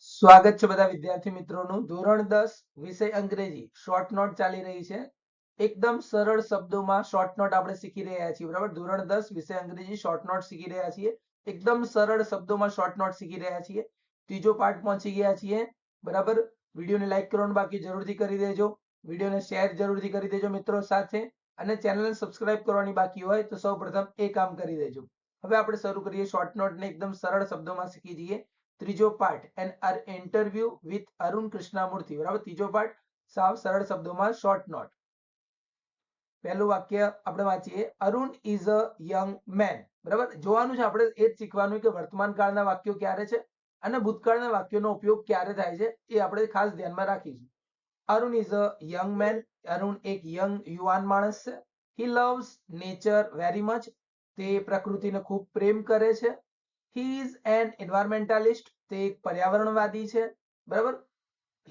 સ્વાગત છે બધા વિદ્યાર્થી મિત્રોનું। ધોરણ 10 વિષય અંગ્રેજી શોર્ટ નોટ ચાલી રહી છે। એકદમ સરળ શબ્દોમાં શોર્ટ નોટ આપણે શીખી રહ્યા છીએ, બરાબર। ધોરણ 10 વિષય અંગ્રેજી શોર્ટ નોટ શીખી રહ્યા છીએ, એકદમ સરળ શબ્દોમાં શોર્ટ નોટ શીખી રહ્યા છીએ। ત્રીજો પાઠ પહોંચી ગયા છીએ, બરાબર। વિડીયોને લાઈક કરવાનું બાકી જરૂરથી કરી દેજો, વિડીયોને શેર જરૂરથી કરી દેજો મિત્રો સાથે, અને ચેનલને સબસ્ક્રાઇબ કરવાની બાકી હોય તો સૌપ્રથમ એ કામ કરી દેજો। હવે આપણે શરૂ કરીએ શોર્ટ નોટને એકદમ સરળ શબ્દોમાં શીખી જઈએ। ત્રીજો પાઠ an interview with Arun Krishnamurthy, બરાબર। ત્રીજો પાઠ સાવ સરળ શબ્દોમાં શોર્ટ નોટ। પહેલું વાક્ય આપણે વાંચીએ, Arun is a young man, બરાબર। જોવાનું છે આપણે એ જ શીખવાનું કે વર્તમાન કાળના વાક્યો ક્યારે છે અને ભૂતકાળના વાક્યોનો ઉપયોગ ક્યારે થાય છે, એ આપણે ખાસ ધ્યાનમાં રાખીશું। Arun is a young man, Arun એક યંગ યુવાન માણસ છે। He loves nature very much, તે પ્રકૃતિને ખૂબ પ્રેમ કરે છે। હી ઇઝ એન એન્વાયરમેન્ટાલિસ્ટ, તે એક પર્યાવરણવાદી છે, બરાબર।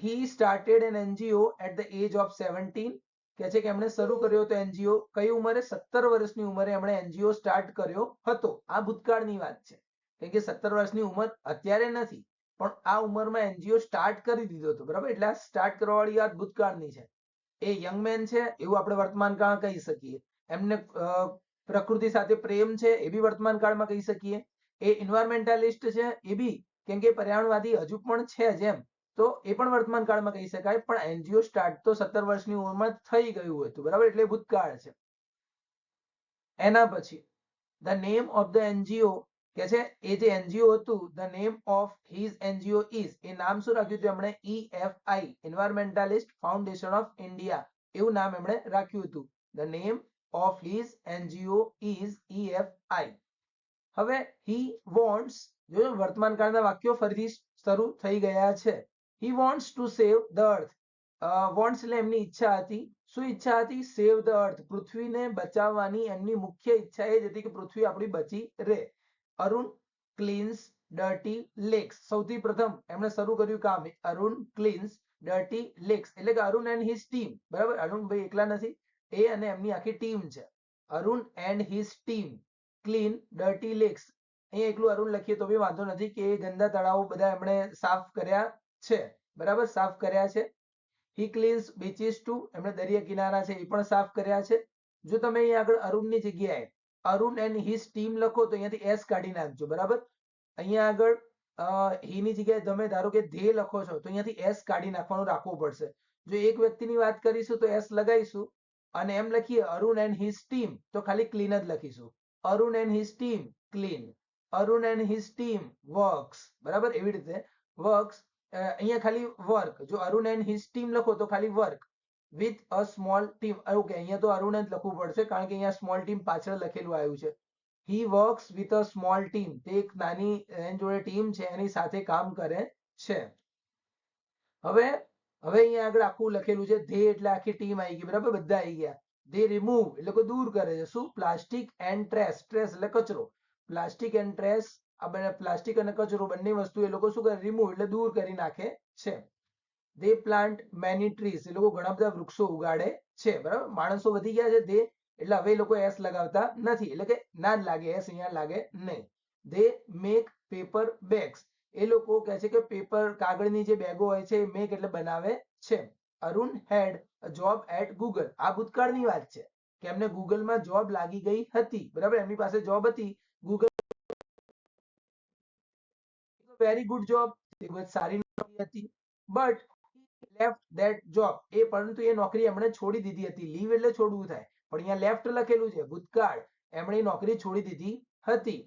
He started an NGO at the age of 17, કે છે કે એમણે શરૂ કર્યો તો એનજીઓ કઈ ઉંમરે, 17 વર્ષની ઉંમરે એમણે એનજીઓ સ્ટાર્ટ કર્યો હતો। આ ભૂતકાળની વાત છે, કેમ કે 17 વર્ષની ઉંમર અત્યારે નથી, પણ આ ઉંમરમાં એનજીઓ સ્ટાર્ટ કરી દીધો હતો, બરાબર। એટલે આ સ્ટાર્ટ કરવા વાળી વાત ભૂતકાળની છે। એ યંગ મેન છે એવું આપણે વર્તમાન કાળ કહી શકીએ। એમને પ્રકૃતિ સાથે પ્રેમ છે એ બી વર્તમાન કાળમાં કહી શકીએ। એ એન્વાયરમેન્ટાલિસ્ટ છે એ બી, કેમ કે પર્યાવરણવાદી હજુ પણ છે જ એમ, તો એ પણ વર્તમાન કાળમાં કહી શકાય। પણ એનજીઓ સ્ટાર્ટ તો 17 વર્ષની ઉંમરમાં થઈ ગયું હતું, બરાબર। એટલે ભૂતકાળ છે। એના પછી the name of the NGO, કે છે એ જે એનજીઓ હતું, the name of his NGO is, એ નામ શું રાખ્યું હતું એમણે, EFI, environmentalist foundation of India, એવું નામ એમણે રાખ્યું હતું। The name of his NGO is EFI। હવે હી વોન્ટ્સ, જો વર્તમાન કાળના વાક્યો ફરીથી શરૂ થઈ ગયા છે। He wants to save the earth, wants એટલે એમની ઈચ્છા હતી। શું ઈચ્છા હતી? સેવ ધ અર્થ, પૃથ્વીને બચાવવાની એમની મુખ્ય ઈચ્છા એ જ હતી કે પૃથ્વી આપણી બચી રહે। અરુણ ક્લીન્સ ડર્ટી લેક્સ, સૌથી પ્રથમ એમણે શરૂ કર્યું કામ, અરુણ ક્લીન્સ ડર્ટી લેક્સ, એટલે કે અરુણ એન્ડ હિઝ ટીમ, બરાબર। અરુણ ભાઈ એકલા નથી, એ અને એમની આખી ટીમ છે। Arun and his team clean dirty lakes, અહીં એકલું અરુણ લખીએ તો બી વાંધો નથી, કે એ ગંદા તળાવો બધા એમણે સાફ કર્યા છે, બરાબર, સાફ કર્યા છે। હી ક્લીન્સ બીચીસ ટુ, એમણે દરિયા કિનારા છે એ પણ સાફ કર્યા છે। જો તમે અહીં આગળ અરુણની જગ્યાએ અરુણ એન્ડ હિઝ ટીમ લખો તો અહીંયાથી એસ કાઢી નાખજો, બરાબર। અહીંયા આગળ હી ની જગ્યાએ તમે ધારો કે ધે લખો છો તો અહીંયાથી એસ કાઢી નાખવાનું રાખવું પડશે। જો એક વ્યક્તિની વાત કરીશું તો એસ લગાવીશું, અને એમ લખીએ અરુણ એન્ડ હિઝ ટીમ તો ખાલી ક્લીન જ લખીશું। Arun and his team clean, Arun and his team works, બરાબર। એવી રીતે વર્ક્સ, અહીંયા ખાલી વર્ક, જો અરુણ એન્ડ હિઝ ટીમ લખો તો ખાલી work with a small team, okay, અહીંયા તો અરુણ જ લખવું પડશે કારણ કે અહીંયા સ્મોલ ટીમ પાછળ લખેલું આવ્યું છે। He works with a small team, તે એક નાની એની જોડે ટીમ છે એની સાથે કામ કરે છે। હવે અહીંયા આગળ આખું લખેલું છે, ધે એટલે આખી ટીમ આવી ગઈ, બરાબર, બધા આવી ગયા। ધે રિમૂવ એટલે કે દૂર કરે છે, શું? પ્લાસ્ટિક એન્ડ ટ્રેશ, ટ્રેશ એટલે કચરો, પ્લાસ્ટિક એન્ડ ટ્રેશ, આ બંને પ્લાસ્ટિક અને કચરો બંને વસ્તુ એ લોકો શું કરે? રિમૂવ એટલે દૂર કરી નાખે છે। દે પ્લાન્ટ મેની ટ્રીઝ, એ લોકો ઘણા બધા વૃક્ષો ઉગાડે છે, બરાબર। માણસો વધી ગયા છે દે, એટલે હવે એ લોકો એસ લગાવતા નથી, એટલે કે ના જ લાગે, એસ અહીંયા લાગે નહીં। દે મેક પેપર બેગ્સ, એ લોકો કહે છે કે પેપર, કાગળની જે બેગો હોય છે એ મેક એટલે બનાવે છે। અરુણ હેડ અ જોબ એટ ગૂગલ, આ ભૂતકાળની વાત છે કે એમને ગૂગલમાં જોબ લાગી ગઈ હતી, બરાબર, એમની પાસે જોબ હતી ગૂગલ, વેરી ગુડ જોબ, ખૂબ જ સારી નોકરી હતી, બટ લેફ્ટ ધેટ જોબ, એ પરંતુ એ નોકરી એમણે છોડી દીધી હતી। લીવ એટલે છોડવું થાય, પણ અહીંયા લેફ્ટ લખેલું છે, ભૂતકાળ, એમણે નોકરી છોડી દીધી હતી।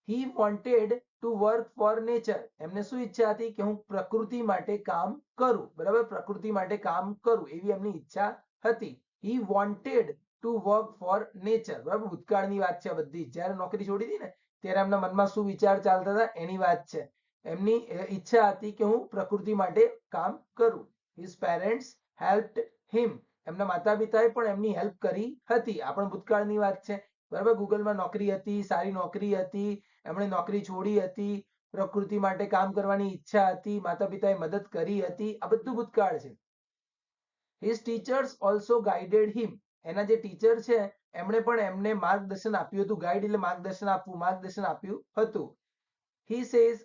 He wanted to work four nature, એમને શું ઈચ્છા હતી? કે હું પ્રકૃતિ માટે કામ કરું, બરાબર, પ્રકૃતિ માટે કામ કરું એવી એમની ઈચ્છા હતી। He wanted to work four nature, બરાબર, ભૂતકાળની વાત છે બધી, જ્યારે નોકરી છોડી હતી ને ત્યારે એમના મનમાં શું વિચાર ચાલતા હતા એની વાત છે। એમની ઈચ્છા હતી કે હું પ્રકૃતિ માટે કામ કરું। હિઝ પેરેન્ટ્સ હેલ્પ્ડ હિમ, એમના માતા પિતાએ પણ એમની હેલ્પ કરી હતી, આ પણ ભૂતકાળની વાત છે, બરાબર। ગૂગલમાં નોકરી હતી, સારી નોકરી હતી, એમણે નોકરી છોડી હતી, પ્રકૃતિ માટે કામ કરવાની ઈચ્છા હતી, માતા પિતાએ મદદ કરી હતી, આ બધું ભૂતકાળ છે। હિઝ ટીચર્સ ઓલ્સો ગાઈડેડ હિમ, એના જે ટીચર છે એમણે પણ એમને માર્ગદર્શન આપ્યું હતું, ગાઈડ એટલે માર્ગદર્શન આપવું, માર્ગદર્શન આપ્યું હતું। હી સેઝ,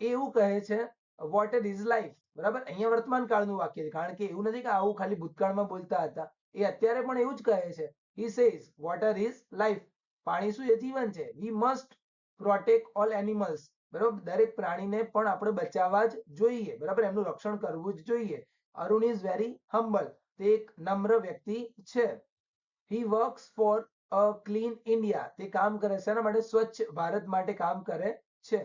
એવું કહે છે વોટર ઇઝ લાઈફ. બરાબર, અહીંયા વર્તમાન કાળનું વાક્ય છે, કારણ કે એવું નથી કે આવું ખાલી ભૂતકાળમાં બોલતા હતા, એ અત્યારે પણ એવું જ કહે છે. He says water is life. પાણી શું છે? જીવન છે. We must protect all animals. બરાબર, દરેક પ્રાણીને પણ આપણે બચાવવા જ જોઈએ. બરાબર, એમનું રક્ષણ કરવું જ જોઈએ. Arun is very humble. તે એક નમ્ર વ્યક્તિ છે. He works for a clean India. તે કામ કરે છે એના માટે, સ્વચ્છ ભારત માટે કામ કરે છે.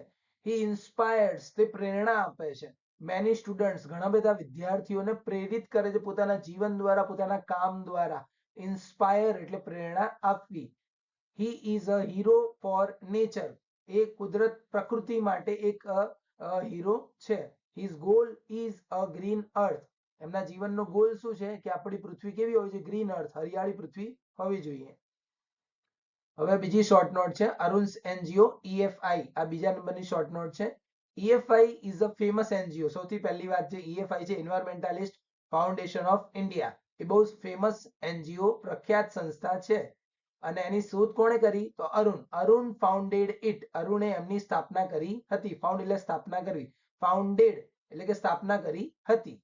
હી ઇન્સ્પાયર્સ. તે પ્રેરણા આપે છે. Many students. ઘણા બધા વિદ્યાર્થીઓને પ્રેરિત કરે છે પોતાના જીવન દ્વારા, પોતાના કામ દ્વારા. ઇન્સ્પાયર એટલે પ્રેરણા આપવી. He is a hero for nature. એ કુદરત, પ્રકૃતિ માટે એક હીરો છે. His goal is a green earth. એમના જીવનનો ગોલ શું છે? કે આપણી પૃથ્વી કેવી હોવી જોઈએ? ગ્રીન અર્થ, હરિયાળી પૃથ્વી હોવી જોઈએ. હવે બીજી શોર્ટ નોટ છે, અરુણ્સ એનજીઓ EFI. આ બીજા નંબરની શોર્ટ નોટ છે. EFI is a famous NGO. સૌથી પહેલી વાત છે, EFI છે એન્વાયરમેન્ટાલિસ્ટ ફાઉન્ડેશન ઓફ ઇન્ડિયા. એ બહુ ફેમસ એનજીઓ, પ્રખ્યાત સંસ્થા છે. અને એની શોધ કોણે કરી? તો અરુણ ફાઉન્ડેડ ઇટ. અરુણે એમની સ્થાપના કરી હતી. ફાઉન્ડ એટલે સ્થાપના કરવી, ફાઉન્ડેડ એટલે કે સ્થાપના કરી હતી.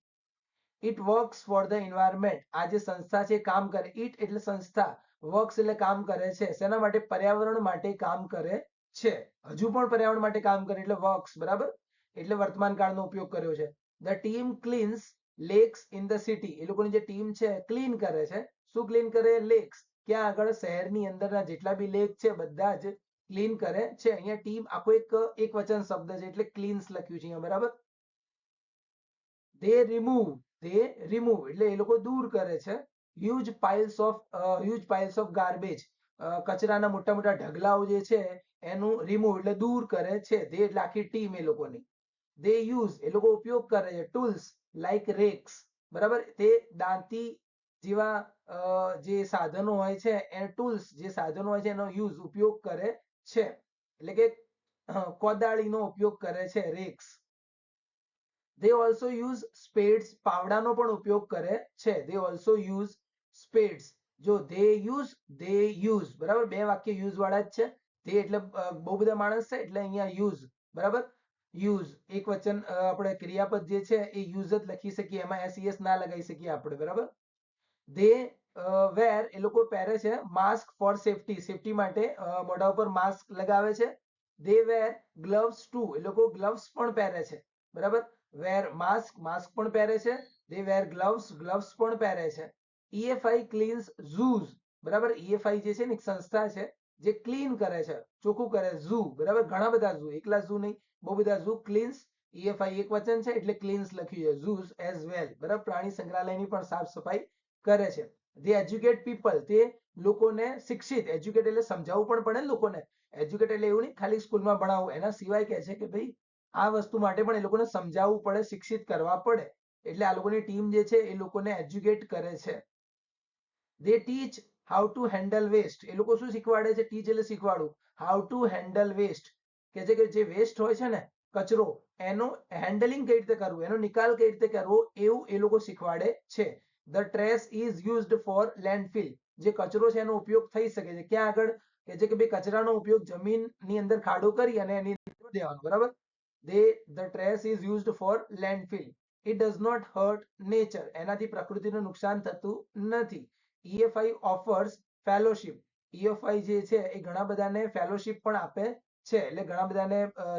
It works for the environment. આ જે સંસ્થા છે કામ કરે. ઇટ એટલે સંસ્થા, વર્ક્સ એટલે કામ કરે છે. શેના માટે? પર્યાવરણ માટે કામ કરે છે. હજુ પણ પર્યાવરણ માટે કામ કરે એટલે વર્ક્સ. બરાબર, એટલે વર્તમાન કાળનો ઉપયોગ કર્યો છે. The team cleans lakes in the city. એ લોકોની જે ટીમ છે ક્લીન કરે છે. શું ક્લીન કરે? લેક્સ. ક્યાં આગળ? શહેરની અંદરના જેટલા બી લેક છે બધા જ ક્લીન કરે છે. અહીંયા ટીમ આખો એક વચન શબ્દ છે એટલે ક્લીન્સ લખ્યું છે અહીંયા. બરાબર. they remove એટલે એ લોકો દૂર કરે છે. huge piles of garbage. કચરાના મોટા મોટા ઢગલાઓ જે છે એનું રિમૂવ એટલે દૂર કરે છે. they એટલે આખી ટીમ એ લોકોની. they use એ લોકો ઉપયોગ કરે છે. tools like rakes. બરાબર, તે દાંતી જેવા જે સાધનો હોય છે એ ટૂલ્સ, જે સાધનો હોય છે એનો યુઝ ઉપયોગ કરે છે. એટલે કે કોદાળીનો ઉપયોગ કરે છે, rakes. they also use spades. પાવડાનો પણ ઉપયોગ કરે છે. they also use spades. જો they use બરાબર, બે વાક્ય યુઝ વાળા જ છે. they એટલે બહુ બધા માણસ છે એટલે અહીંયા યુઝ. બરાબર, યુઝ એક વચન, આપણે ક્રિયાપદ જે છે એ યુઝ જ લખી શકીએ, એમાં SES ના લગાવી શકીએ આપણે. બરાબર. they wear એ લોકો પહેરે છે માસ્ક ફોર સેફટી. સેફટી માટે મોઢા ઉપર માસ્ક લગાવે છે. they wear gloves too. એ લોકો ગ્લવ્સ પણ પહેરે છે. બરાબર, wear mask પણ પહેરે છે. they wear gloves પણ પહેરે છે. EFI cleans zoos. બરાબર, EFI જે છે ને એક સંસ્થા છે જે ક્લીન કરે છે, ચોખ્ખું કરે. ઝૂ. બરાબર, ઘણા બધા ઝૂ, એકલા ઝૂ નહીં, બહુ બધા ઝૂ. ક્લીન્સ, EFI એક વચન છે એટલે ક્લીન્સ લખ્યું છે. ઝૂઝ એઝ વેલ. બરાબર, પ્રાણી સંગ્રહાલયની પણ સાફ સફાઈ કરે છે. they educate people. તે લોકોને શિક્ષિત, એજ્યુકેટ એટલે સમજાવવું પણ પડે ને લોકોને. એજ્યુકેટ એટલે એવું નહીં ખાલી સ્કૂલમાં ભણાવવું, એના સિવાય કહે છે કે ભાઈ આ વસ્તુ માટે પણ એ લોકોને સમજાવવું પડે, શિક્ષિત કરવા પડે. એટલે આ લોકોની ટીમ જે છે એ લોકોને એજ્યુકેટ કરે છે. they teach how to handle waste. એ લોકો શું શીખવાડે છે? ટીચ એટલે શીખવાડવું. how to handle waste કે છે કે જે વેસ્ટ હોય છે ને, કચરો, એનું હેન્ડલિંગ કઈ રીતે કરવું, એનો નિકાલ કઈ રીતે કરવો, એવું એ લોકો શીખવાડે છે. the trash is used for landfill. જે કચરો છે એનો ઉપયોગ થઈ શકે છે ક્યાં આગળ? કે છે કે ભાઈ કચરાનો ઉપયોગ જમીનની અંદર ખાડો કરી અને એની અંદર દેવાનો. બરાબર, the trash is used for landfill. it does not hurt nature. એનાથી પ્રકૃતિને નુકસાન થતું નથી. EFI offers fellowship. EFI જે છે એ ઘણા બધાને ફેલોશિપ પણ આપે છે. એટલે ઘણા બધાને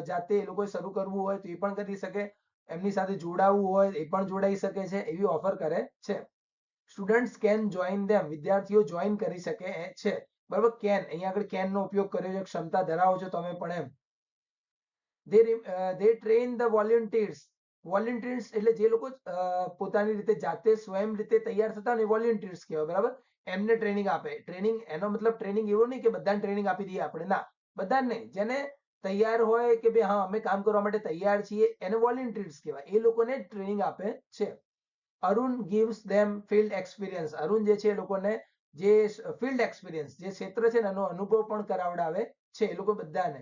જાતે એ લોકો શરૂ કરવું હોય તો એ પણ કરી શકે, એમની સાથે જોડાવવું હોય એ પણ જોડાઈ શકે છે, એવી ઓફર કરે છે. સ્ટુડન્ટ્સ કેન જોઈન ધેમ. વિદ્યાર્થીઓ જોઈન કરી શકે છે. બરાબર, કેન, અહીંયા આગળ કેન નો ઉપયોગ કર્યો છે, ક્ષમતા ધરાવો છો તમે પણ એમ. they train the volunteers. Volunteers એટલે જે લોકો પોતાની રીતે જાતે સ્વયં રીતે તૈયાર થતા હોય ને વોલેન્ટિયર્સ કહેવાય. બરાબર, એમને ટ્રેનિંગ આપે. ટ્રેનિંગ એનો મતલબ ટ્રેનિંગ એવો નહીં કે બધાને ટ્રેનિંગ આપી દઈએ આપણે, ના, બધાને નહીં. જેને તૈયાર હોય કે ભાઈ હા અમે કામ કરવા માટે તૈયાર છીએ, એને વોલેન્ટિયર્સ કહેવાય. એ લોકોને ટ્રેનિંગ આપે છે. Arun gives them field experience. Arun જે છે એ લોકોને જે ફિલ્ડ એક્સપિરિયન્સ, જે ક્ષેત્ર છે ને એનો અનુભવ પણ કરાવડાવે છે એ લોકો બધાને.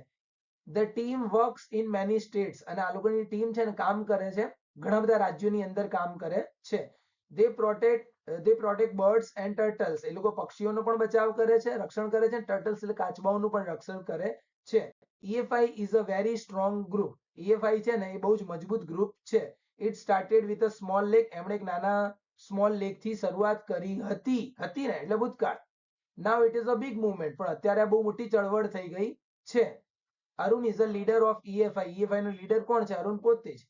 the team works in many states. અને આ લોકોની ટીમ છે ને કામ કરે છે ઘણા બધા રાજ્યોની અંદર કામ કરે છે. they protect birds and turtles. એ લોકો પક્ષીઓનો પણ બચાવ કરે છે, રક્ષણ કરે છે. ટર્ટલ્સ એટલે કાચબાઓનું પણ રક્ષણ કરે છે. EFI is a very strong group. EFI છે ને એ બહુ જ મજબૂત ગ્રુપ છે. It started with a small lake. એમણે એક નાના સ્મોલ લેક થી શરૂઆત કરી હતી ને એટલે ભૂતકાળ. Now it is a big movement. પણ અત્યારે આ બહુ મોટી ચળવળ થઈ ગઈ છે. Arun is a leader of EFI. EFI નો લીડર કોણ છે? અરુણ પોતે જ.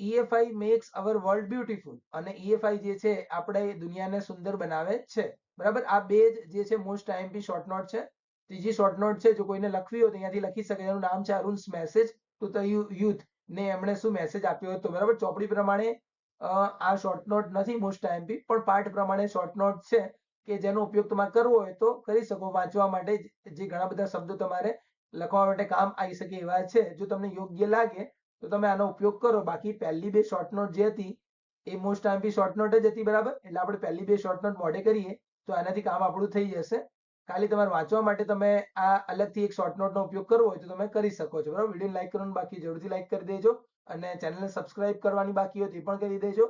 EFI makes our world beautiful. અને EFI જે છે આપણે દુનિયાને સુંદર બનાવે છે. બરાબર, આ બે જે છે મોસ્ટ આઈએમપી શોર્ટ નોટ છે. ત્રીજી શોર્ટ નોટ છે, જો કોઈને લખવી હોય તો અહીંયાથી લખી શકે. એનું નામ છે Arun's message to the youth. ને એમણે શું મેસેજ આપ્યો હતો? બરાબર, ચોપડી પ્રમાણે આ શોર્ટ નોટ નથી મોસ્ટ આઈએમપી, પણ પાઠ પ્રમાણે શોર્ટ નોટ છે કે જેનો ઉપયોગ તમારે કરવો હોય તો કરી શકો. વાંચવા માટે જે ઘણા બધા શબ્દો તમારે લખવા માટે કામ આવી શકે એવા છે. જો તમને યોગ્ય લાગે તો તમે આનો ઉપયોગ કરો. બાકી પહેલી બે શોર્ટ નોટ જે હતી એ મોસ્ટ આઈએમપી શોર્ટ નોટ જ હતી. બરાબર, એટલે આપણે પહેલી બે શોર્ટ નોટ મોઢે કરીએ તો આનાથી કામ આપણું થઈ જશે. ખાલી તમારે વાંચવા માટે તમે આ અલગથી એક શોર્ટ નોટનો ઉપયોગ કરવો હોય તો તમે કરી શકો છો. બરાબર, વિડીયો લાઈક કરવાનું બાકી જરૂરથી લાઈક કરી દેજો અને ચેનલને સબસ્ક્રાઇબ કરવાની બાકી હોય તો એ પણ કરી દેજો.